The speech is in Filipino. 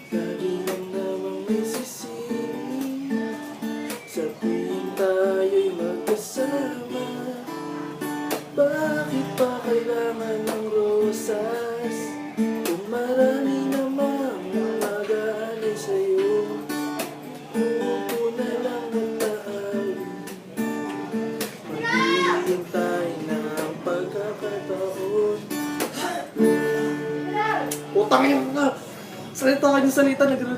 Lagi lang namang may sising sa tuwing tayo'y magkasama. Bakit pa kailangan ng rosas kung marami namang mag-aalay sa'yo? Umupo na lang at taawin, maghihintay ng pagkakataon. Putang ina! Salita ka ng salita, nagre